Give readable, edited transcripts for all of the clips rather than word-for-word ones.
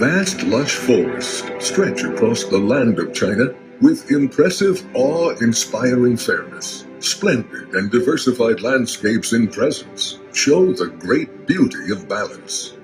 Vast lush forests stretch across the land of China with impressive, awe-inspiring fairness. Splendid and diversified landscapes in presence show the great beauty of balance.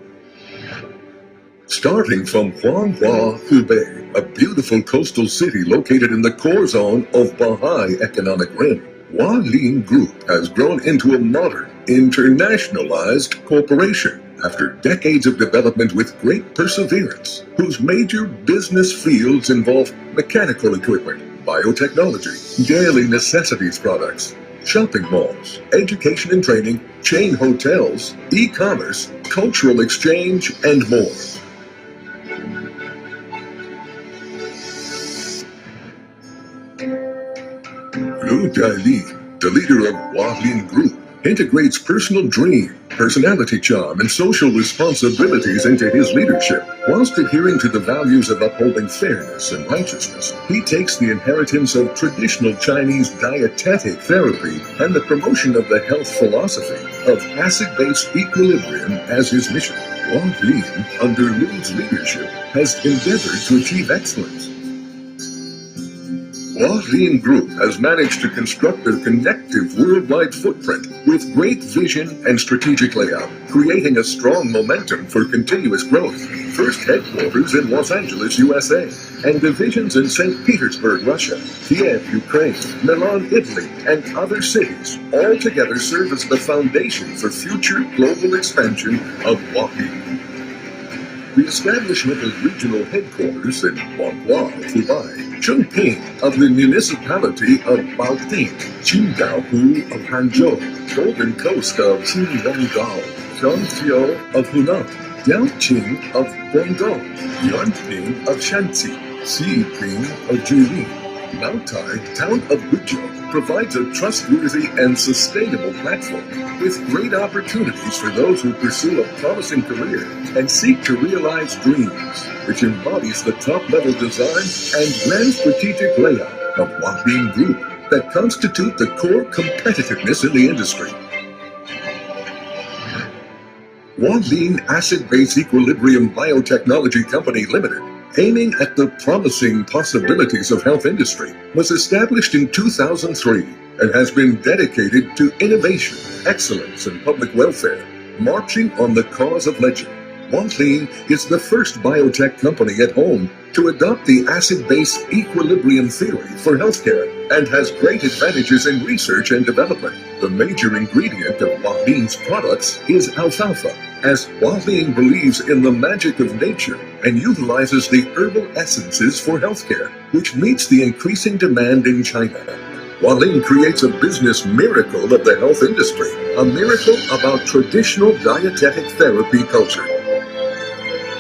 Starting from Huanghua, Hubei, a beautiful coastal city located in the core zone of Baha'i Economic Rim, Hualin Group has grown into a modern, internationalized corporation after decades of development with great perseverance, whose major business fields involve mechanical equipment, biotechnology, daily necessities products, shopping malls, education and training, chain hotels, e-commerce, cultural exchange, and more. Lu Daili, the leader of Hualin Group, integrates personal dream, personality charm, and social responsibilities into his leadership. Whilst adhering to the values of upholding fairness and righteousness, he takes the inheritance of traditional Chinese dietetic therapy and the promotion of the health philosophy of acid-based equilibrium as his mission. Hualin, under Lu's leadership, has endeavored to achieve excellence. Hualin Group has managed to construct a connective worldwide footprint with great vision and strategic layout, creating a strong momentum for continuous growth. First headquarters in Los Angeles, USA, and divisions in St. Petersburg, Russia, Kiev, Ukraine, Milan, Italy, and other cities, all together serve as the foundation for future global expansion of Hualin. The establishment of regional headquarters in Huanghua, Hubei, Chongping of the municipality of Baoting, Qingdaohu of Hangzhou, Golden Coast of Qingyangdao, Zhangqiu of Hunan, Diaoqing of Guangdong, Yuanping of Shanxi, Xiping of Jilin, Maotai, town of Guizhou, provides a trustworthy and sustainable platform with great opportunities for those who pursue a promising career and seek to realize dreams, which embodies the top-level design and grand strategic layout of Hualin Group that constitute the core competitiveness in the industry. Hualin Acid-Base Equilibrium Biotechnology Company Limited, aiming at the promising possibilities of health industry, was established in 2003 and has been dedicated to innovation, excellence, and public welfare, marching on the cause of legend. Hualin is the first biotech company at home to adopt the acid-base equilibrium theory for healthcare and has great advantages in research and development. The major ingredient of Hualin's products is alfalfa, as Hualin believes in the magic of nature and utilizes the herbal essences for healthcare, which meets the increasing demand in China. Hualin creates a business miracle of the health industry, a miracle about traditional dietetic therapy culture.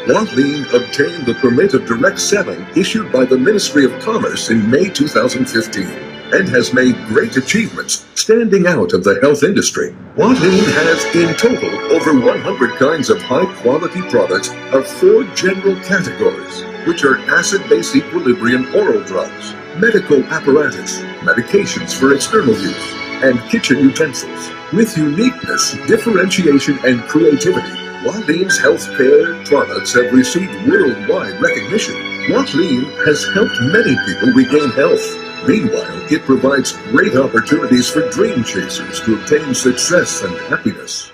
Hualin obtained the permit of direct selling issued by the Ministry of Commerce in May 2015 and has made great achievements standing out of the health industry. Hualin has in total over 100 kinds of high-quality products of 4 general categories, which are acid-base equilibrium oral drugs, medical apparatus, medications for external use, and kitchen utensils. With uniqueness, differentiation, and creativity, Hualin's healthcare products have received worldwide recognition. Hualin has helped many people regain health. Meanwhile, it provides great opportunities for dream chasers to obtain success and happiness.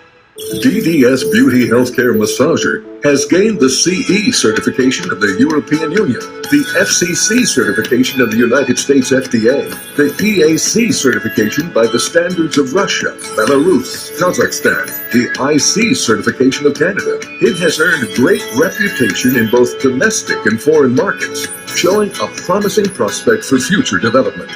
DDS Beauty Healthcare Massager has gained the CE certification of the European Union, the FCC certification of the United States FDA, the EAC certification by the standards of Russia, Belarus, Kazakhstan, the IC certification of Canada. It has earned great reputation in both domestic and foreign markets, showing a promising prospect for future development.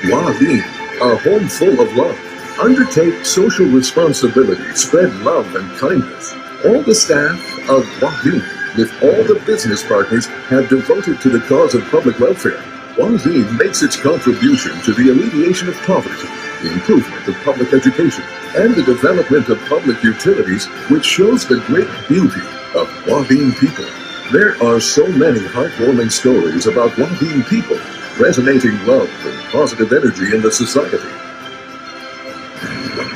Hualin, a home full of love. Undertake social responsibility, spread love and kindness. All the staff of Hualin, with all the business partners, have devoted to the cause of public welfare. Hualin makes its contribution to the alleviation of poverty, the improvement of public education, and the development of public utilities, which shows the great beauty of Hualin people. There are so many heartwarming stories about Hualin people, resonating love and positive energy in the society.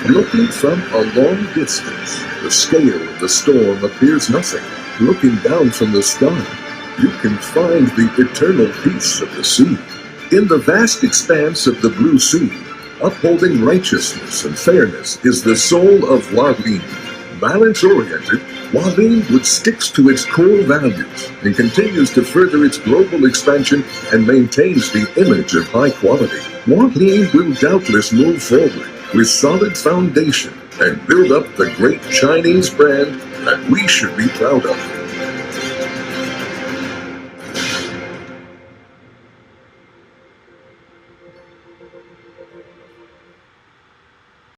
Looking from a long distance, the scale of the storm appears nothing. Looking down from the sky, you can find the eternal peace of the sea. In the vast expanse of the blue sea, upholding righteousness and fairness is the soul of Hualin. Balance-oriented, Hualin sticks to its core values and continues to further its global expansion and maintains the image of high quality. Hualin will doubtless move forward with solid foundation and build up the great Chinese brand that we should be proud of.